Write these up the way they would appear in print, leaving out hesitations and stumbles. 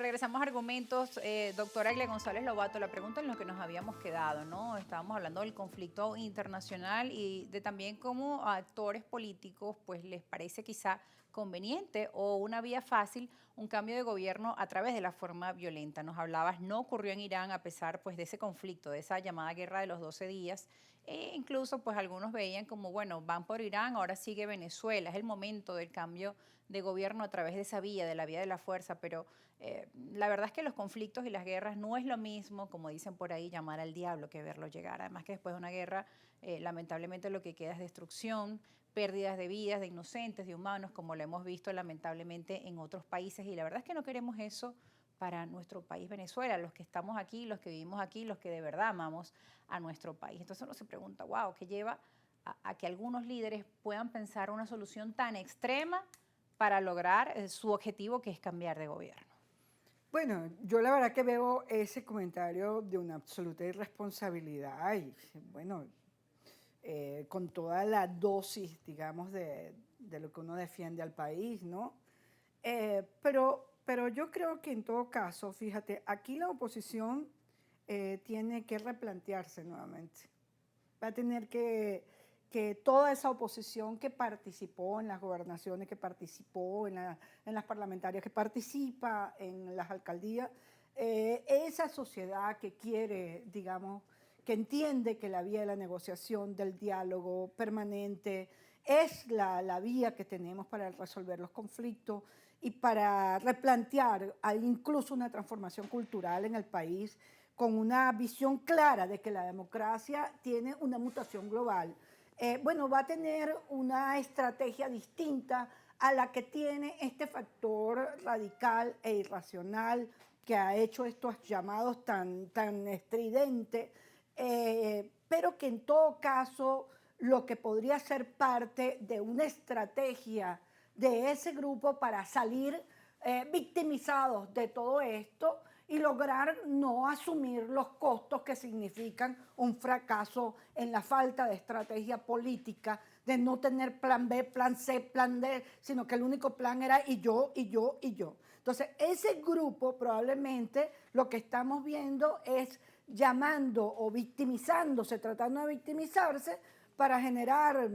regresamos a argumentos. Doctora Aglia González Lobato, la pregunta en lo que nos habíamos quedado, ¿no? Estábamos hablando del conflicto internacional y de también cómo a actores políticos pues les parece quizá conveniente o una vía fácil un cambio de gobierno a través de la forma violenta. Nos hablabas, no ocurrió en Irán a pesar pues de ese conflicto, de esa llamada guerra de los 12 días. E incluso pues algunos veían como, bueno, van por Irán, ahora sigue Venezuela, es el momento del cambio de gobierno a través de esa vía, de la vía de la fuerza, pero la verdad es que los conflictos y las guerras no es lo mismo, como dicen por ahí, llamar al diablo que verlo llegar. Además que después de una guerra, lamentablemente lo que queda es destrucción, pérdidas de vidas, de inocentes, de humanos, como lo hemos visto lamentablemente en otros países. Y la verdad es que no queremos eso para nuestro país Venezuela, los que estamos aquí, los que vivimos aquí, los que de verdad amamos a nuestro país. Entonces uno se pregunta, wow, ¿qué lleva a que algunos líderes puedan pensar una solución tan extrema para lograr su objetivo, que es cambiar de gobierno? Bueno, yo la verdad que veo ese comentario de una absoluta irresponsabilidad y bueno, con toda la dosis, digamos, de lo que uno defiende al país, ¿no? Pero yo creo que en todo caso, fíjate, aquí la oposición tiene que replantearse nuevamente. Va a tener que toda esa oposición que participó en las gobernaciones, que participó en las parlamentarias, que participa en las alcaldías, esa sociedad que quiere, digamos, que entiende que la vía de la negociación, del diálogo permanente, es la vía que tenemos para resolver los conflictos y para replantear incluso una transformación cultural en el país con una visión clara de que la democracia tiene una mutación global. Bueno, va a tener una estrategia distinta a la que tiene este factor radical e irracional que ha hecho estos llamados tan estridentes, pero que en todo caso lo que podría ser parte de una estrategia de ese grupo para salir victimizados de todo esto y lograr no asumir los costos que significan un fracaso en la falta de estrategia política, de no tener plan B, plan C, plan D, sino que el único plan era y yo, y yo, y yo. Entonces, ese grupo probablemente lo que estamos viendo es llamando o victimizándose, tratando de victimizarse para generar,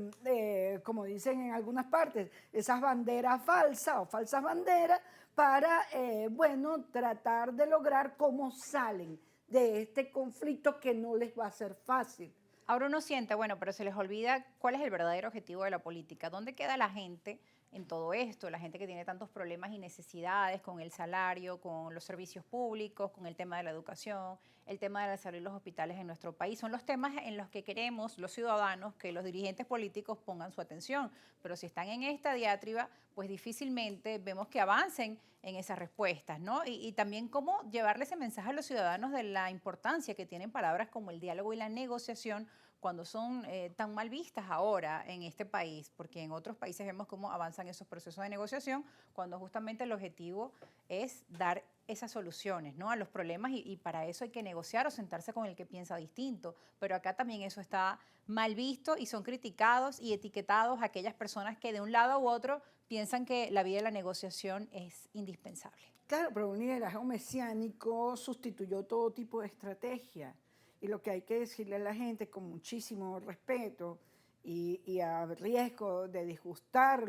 como dicen en algunas partes, esas banderas falsas o falsas banderas para, bueno, tratar de lograr cómo salen de este conflicto que no les va a ser fácil. Ahora uno siente, bueno, pero se les olvida cuál es el verdadero objetivo de la política. ¿Dónde queda la gente en todo esto? La gente que tiene tantos problemas y necesidades con el salario, con los servicios públicos, con el tema de la educación, el tema de la salud y los hospitales en nuestro país. Son los temas en los que queremos los ciudadanos que los dirigentes políticos pongan su atención. Pero si están en esta diatriba, pues difícilmente vemos que avancen en esas respuestas, ¿no? Y también cómo llevarle ese mensaje a los ciudadanos de la importancia que tienen palabras como el diálogo y la negociación cuando son tan mal vistas ahora en este país, porque en otros países vemos cómo avanzan esos procesos de negociación, cuando justamente el objetivo es dar esas soluciones, ¿no?, a los problemas y para eso hay que negociar o sentarse con el que piensa distinto. Pero acá también eso está mal visto y son criticados y etiquetados aquellas personas que de un lado u otro piensan que la vía de la negociación es indispensable. Claro, pero un liderazgo mesiánico sustituyó todo tipo de estrategia. Y lo que hay que decirle a la gente con muchísimo respeto y a riesgo de disgustar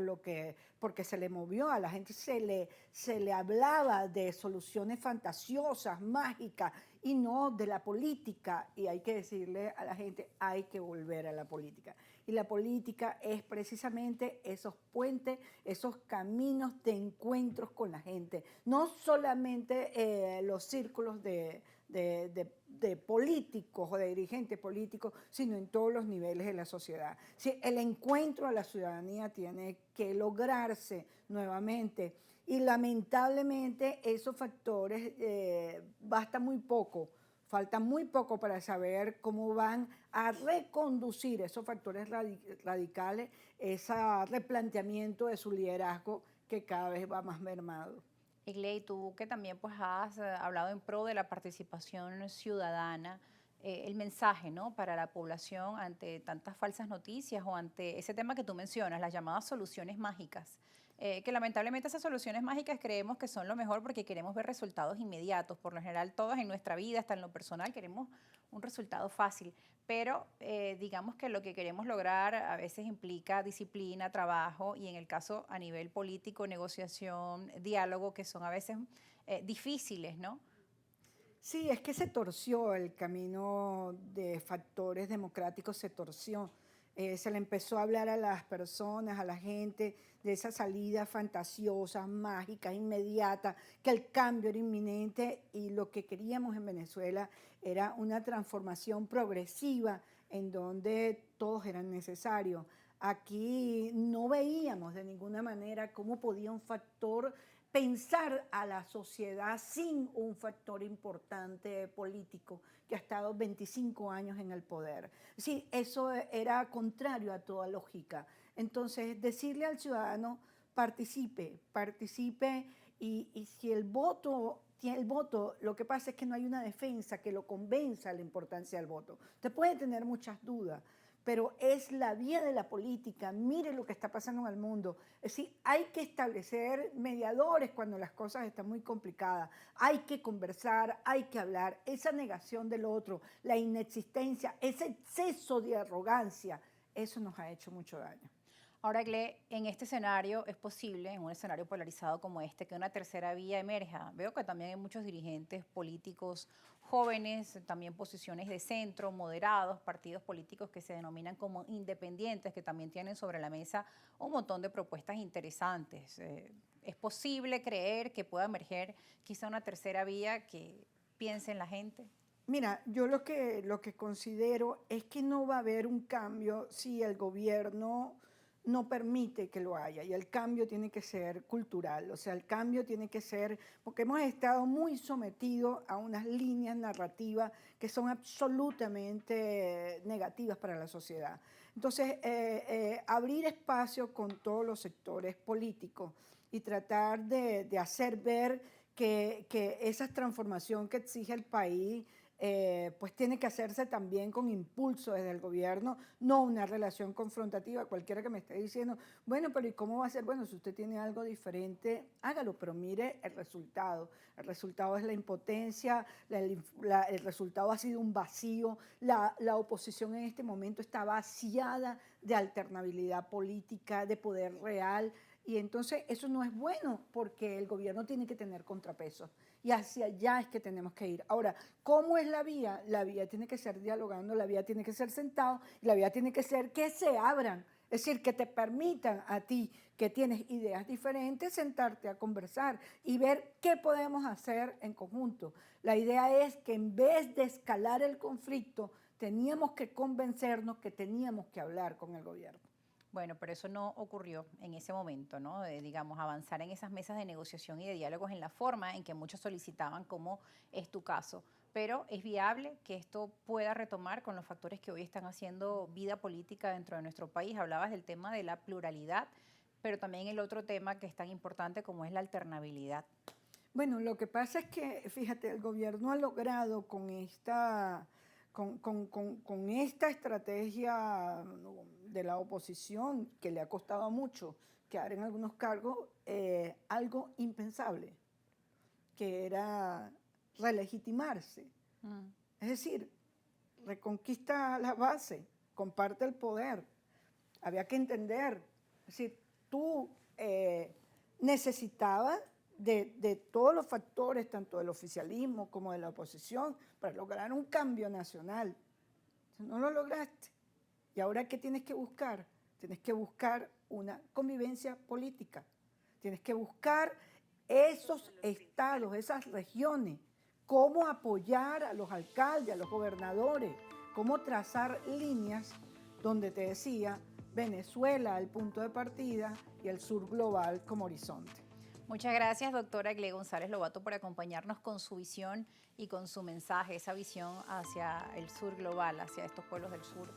porque se le movió, a la gente se le hablaba de soluciones fantasiosas, mágicas, y no de la política. Y hay que decirle a la gente, hay que volver a la política. Y la política es precisamente esos puentes, esos caminos de encuentros con la gente. No solamente los círculos de políticos o de dirigentes políticos, sino en todos los niveles de la sociedad. Sí, el encuentro a la ciudadanía tiene que lograrse nuevamente y lamentablemente esos factores basta muy poco. Falta muy poco para saber cómo van a reconducir esos factores radicales, ese replanteamiento de su liderazgo que cada vez va más mermado. Igley, tú que también pues has hablado en pro de la participación ciudadana, el mensaje, ¿no?, para la población ante tantas falsas noticias o ante ese tema que tú mencionas, las llamadas soluciones mágicas. que lamentablemente esas soluciones mágicas creemos que son lo mejor porque queremos ver resultados inmediatos. Por lo general, todos en nuestra vida, hasta en lo personal, queremos un resultado fácil, pero digamos que lo que queremos lograr a veces implica disciplina, trabajo y en el caso a nivel político, negociación, diálogo, que son a veces difíciles, ¿no? Sí, es que se torció el camino de factores democráticos, se torció. Se le empezó a hablar a las personas, a la gente, de esa salida fantasiosa, mágica, inmediata, que el cambio era inminente y lo que queríamos en Venezuela era una transformación progresiva en donde todos eran necesarios. Aquí no veíamos de ninguna manera cómo podía un factor pensar a la sociedad sin un factor importante político que ha estado 25 años en el poder. Sí, eso era contrario a toda lógica. Entonces, decirle al ciudadano, participe, participe y si el voto tiene el voto, lo que pasa es que no hay una defensa que lo convenza de la importancia del voto. Usted puede tener muchas dudas, pero es la vía de la política. Mire lo que está pasando en el mundo. Es decir, hay que establecer mediadores cuando las cosas están muy complicadas. Hay que conversar, hay que hablar. Esa negación del otro, la inexistencia, ese exceso de arrogancia, eso nos ha hecho mucho daño. Ahora, Gle, en este escenario es posible, en un escenario polarizado como este, que una tercera vía emerja. Veo que también hay muchos dirigentes políticos jóvenes, también posiciones de centro, moderados, partidos políticos que se denominan como independientes, que también tienen sobre la mesa un montón de propuestas interesantes. ¿Es posible creer que pueda emerger quizá una tercera vía que piense en la gente? Mira, yo lo que considero es que no va a haber un cambio si el gobierno no permite que lo haya y el cambio tiene que ser cultural, o sea, el cambio tiene que ser, porque hemos estado muy sometidos a unas líneas narrativas que son absolutamente negativas para la sociedad. Entonces, abrir espacio con todos los sectores políticos y tratar de hacer ver que esa transformación que exige el país pues tiene que hacerse también con impulso desde el gobierno, no una relación confrontativa. Cualquiera que me esté diciendo, bueno, pero ¿y cómo va a ser? Bueno, si usted tiene algo diferente, hágalo, pero mire el resultado. El resultado es la impotencia, el resultado ha sido un vacío, la oposición en este momento está vaciada de alternabilidad política, de poder real, y entonces eso no es bueno porque el gobierno tiene que tener contrapesos y hacia allá es que tenemos que ir. Ahora, ¿cómo es la vía? La vía tiene que ser dialogando, la vía tiene que ser sentado, la vía tiene que ser que se abran, es decir, que te permitan a ti que tienes ideas diferentes sentarte a conversar y ver qué podemos hacer en conjunto. La idea es que en vez de escalar el conflicto, teníamos que convencernos que teníamos que hablar con el gobierno. Bueno, pero eso no ocurrió en ese momento, ¿no? De, digamos, avanzar en esas mesas de negociación y de diálogos en la forma en que muchos solicitaban, como es tu caso. Pero es viable que esto pueda retomar con los factores que hoy están haciendo vida política dentro de nuestro país. Hablabas del tema de la pluralidad, pero también el otro tema que es tan importante como es la alternabilidad. Bueno, lo que pasa es que, fíjate, el gobierno ha logrado con esta estrategia de la oposición, que le ha costado mucho quedar en algunos cargos, algo impensable, que era relegitimarse. Mm. Es decir, reconquista la base, comparte el poder. Había que entender, es decir, tú necesitabas de todos los factores, tanto del oficialismo como de la oposición, para lograr un cambio nacional. No lo lograste. ¿Y ahora qué tienes que buscar? Tienes que buscar una convivencia política. Tienes que buscar esos estados, esas regiones, cómo apoyar a los alcaldes, a los gobernadores, cómo trazar líneas donde te decía Venezuela el punto de partida y el sur global como horizonte. Muchas gracias, doctora Gle González Lobato, por acompañarnos con su visión y con su mensaje, esa visión hacia el sur global, hacia estos pueblos del sur.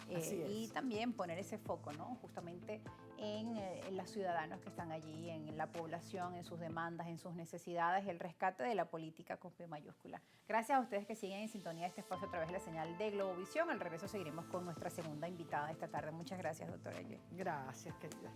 Y también poner ese foco, ¿no? Justamente en los ciudadanos que están allí, en la población, en sus demandas, en sus necesidades, el rescate de la política con P mayúscula. Gracias a ustedes que siguen en sintonía de este espacio a través de la señal de Globovisión. Al regreso seguiremos con nuestra segunda invitada esta tarde. Muchas gracias, doctora Gle. Gracias, querida.